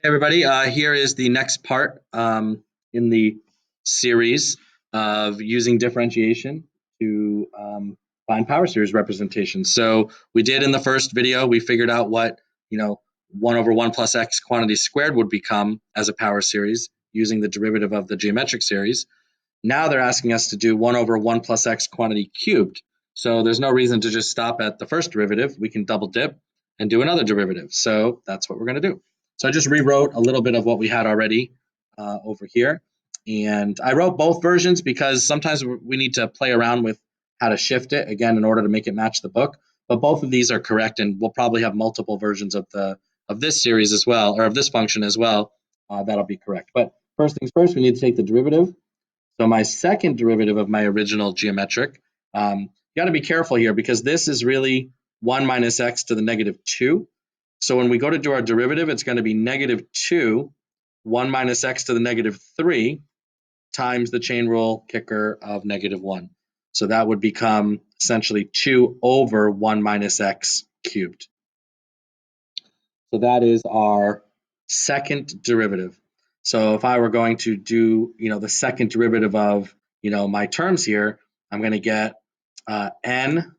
Everybody, here is the next part in the series of using differentiation to find power series representations. So we did in the first video, we figured out what 1 over 1 plus x quantity squared would become as a power series using the derivative of the geometric series. Now they're asking us to do 1 over 1 plus x quantity cubed. So there's no reason to just stop at the first derivative. We can double dip and do another derivative. So that's what we're going to do. So I just rewrote a little bit of what we had already over here. And I wrote both versions because sometimes we need to play around with how to shift it, again, in order to make it match the book. But both of these are correct, and we'll probably have multiple versions of this series as well, or of this function as well. That'll be correct. But first things first, we need to take the derivative. So my second derivative of my original geometric, you got to be careful here because this is really 1 minus x to the negative 2. So when we go to do our derivative, it's going to be negative 2, 1 minus x to the negative 3 times the chain rule kicker of negative 1. So that would become essentially 2 over 1 minus x cubed. So that is our second derivative. So if I were going to do, the second derivative of, my terms here, I'm going to get n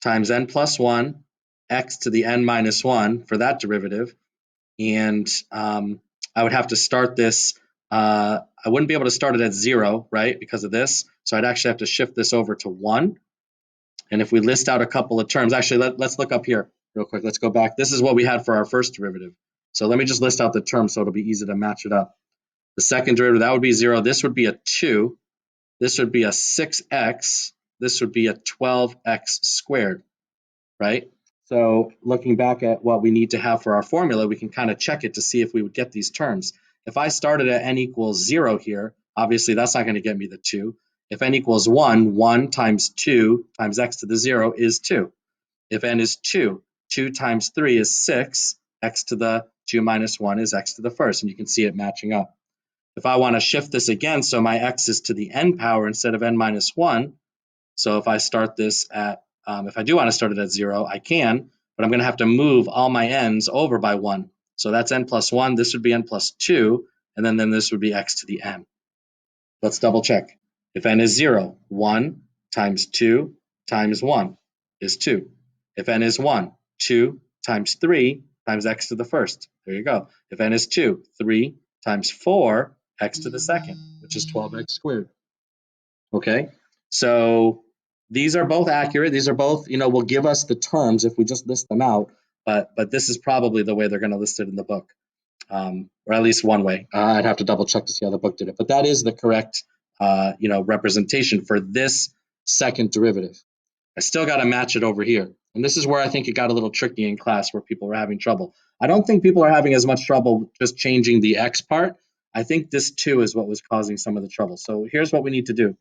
times n plus 1, x to the n minus 1 for that derivative. And I would have to start this. I wouldn't be able to start it at 0, right, because of this. So I'd actually have to shift this over to 1. And if we list out a couple of terms, actually, let's look up here real quick. Let's go back. This is what we had for our first derivative. So let me just list out the terms so it'll be easy to match it up. The second derivative, that would be 0. This would be a 2. This would be a 6x. This would be a 12x squared, right? So looking back at what we need to have for our formula, we can kind of check it to see if we would get these terms. If I started at n equals 0 here, obviously that's not going to get me the 2. If n equals 1, 1 times 2 times x to the 0 is 2. If n is 2, 2 times 3 is 6. X to the 2 minus 1 is x to the first, and you can see it matching up. If I want to shift this again, so my x is to the n power instead of n minus 1, so if I start this at, if I do want to start it at 0, I can, but I'm going to have to move all my n's over by 1. So that's n plus 1, this would be n plus 2, and then this would be x to the n. Let's double check. If n is 0, 1 times 2 times 1 is 2. If n is 1, 2 times 3 times x to the first. There you go. If n is 2, 3 times 4, x to the second, which is 12x squared. Okay, so these are both accurate. These are both, will give us the terms if we just list them out, but this is probably the way they're going to list it in the book, or at least one way. I'd have to double check to see how the book did it, but that is the correct, representation for this second derivative. I still got to match it over here. And this is where I think it got a little tricky in class where people were having trouble. I don't think people are having as much trouble just changing the x part. I think this 2 is what was causing some of the trouble. So here's what we need to do.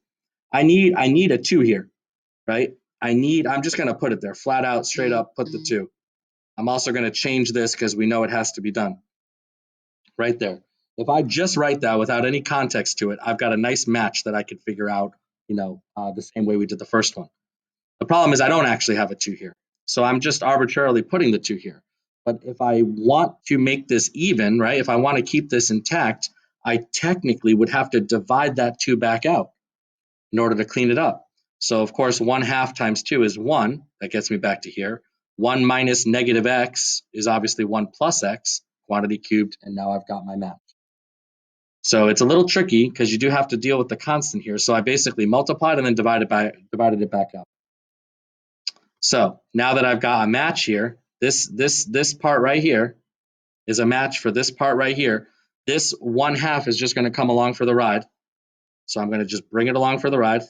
I need a 2 here, right? I'm just going to put it there, flat out, straight up, put the 2. I'm also going to change this because we know it has to be done. Right there. If I just write that without any context to it, I've got a nice match that I could figure out, the same way we did the first one. The problem is I don't actually have a 2 here. So I'm just arbitrarily putting the 2 here. But if I want to make this even, right, if I want to keep this intact, I technically would have to divide that 2 back out in order to clean it up. So of course, 1/2 times 2 is 1. That gets me back to here. 1 minus negative x is obviously 1 plus x, quantity cubed, and now I've got my match. So it's a little tricky because you do have to deal with the constant here. So I basically multiplied and then divided it back out. So now that I've got a match here, this part right here is a match for this part right here. This 1/2 is just going to come along for the ride. So I'm going to just bring it along for the ride.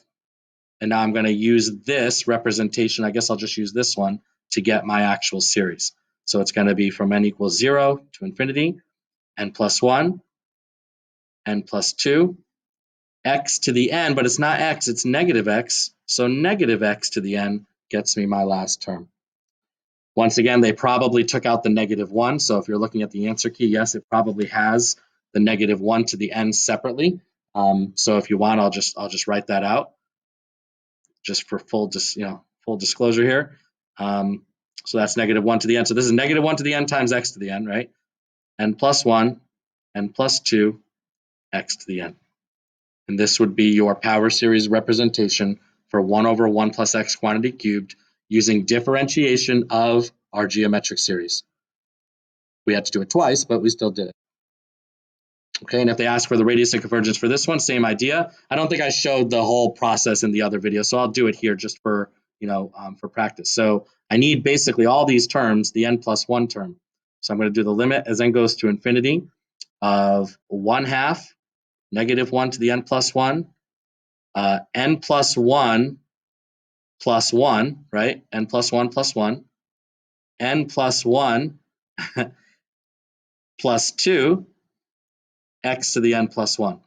And now I'm going to use this representation. I guess I'll just use this one to get my actual series. So it's going to be from n equals 0 to infinity, n plus 1, n plus 2, x to the n, but it's not x, it's negative x. So negative x to the n gets me my last term. Once again, they probably took out the negative 1. So if you're looking at the answer key, yes, it probably has the negative 1 to the n separately. So if you want, I'll just write that out, just for full disclosure here. So that's negative 1 to the n. So this is negative 1 to the n times x to the n, right? N plus 1 n plus 2 x to the n. And this would be your power series representation for 1 over 1 plus x quantity cubed using differentiation of our geometric series. We had to do it twice, but we still did it. Okay, and if they ask for the radius of convergence for this one, same idea. I don't think I showed the whole process in the other video, so I'll do it here just for, for practice. So I need basically all these terms, the n plus 1 term. So I'm going to do the limit as n goes to infinity of 1/2 -1 to the n plus 1, n plus 1 plus 1, right? N plus 1 plus 1, n plus 1 plus 2, x to the n plus 1.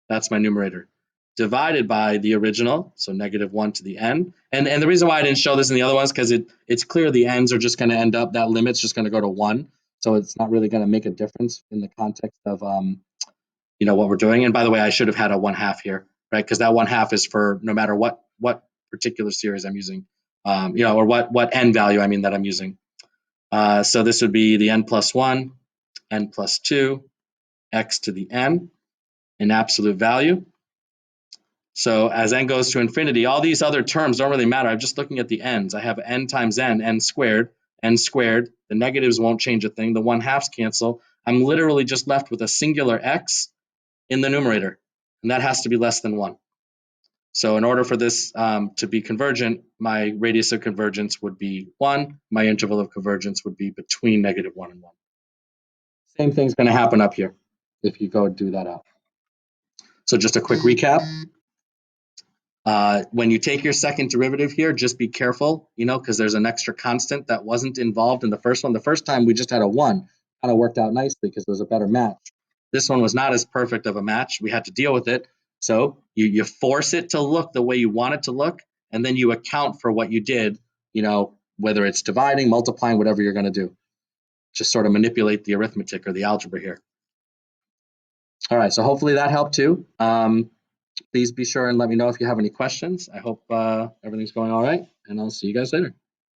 That's my numerator. Divided by the original, so -1 to the n. And the reason why I didn't show this in the other ones, because it's clear the n's are just going to end up, that limit's just going to go to 1. So it's not really going to make a difference in the context of, what we're doing. And by the way, I should have had a 1/2 here, right? Because that 1/2 is for no matter what particular series I'm using, or what n value that I'm using. So this would be the n plus 1, n plus 2, x to the n in absolute value. So as n goes to infinity, all these other terms don't really matter. I'm just looking at the n's. I have n times n squared, n squared. The negatives won't change a thing. The 1/2s cancel. I'm literally just left with a singular x in the numerator, and that has to be less than 1. So in order for this to be convergent, my radius of convergence would be 1. My interval of convergence would be between -1 and 1. Same thing's going to happen up here if you go do that out. So just a quick recap. When you take your second derivative here, just be careful, because there's an extra constant that wasn't involved in the first one. The first time we just had a 1. Kind of worked out nicely because it was a better match. This one was not as perfect of a match. We had to deal with it. So you force it to look the way you want it to look, and then you account for what you did, whether it's dividing, multiplying, whatever you're going to do. Just sort of manipulate the arithmetic or the algebra here. All right, so hopefully that helped too. Please be sure and let me know if you have any questions. I hope everything's going all right, and I'll see you guys later.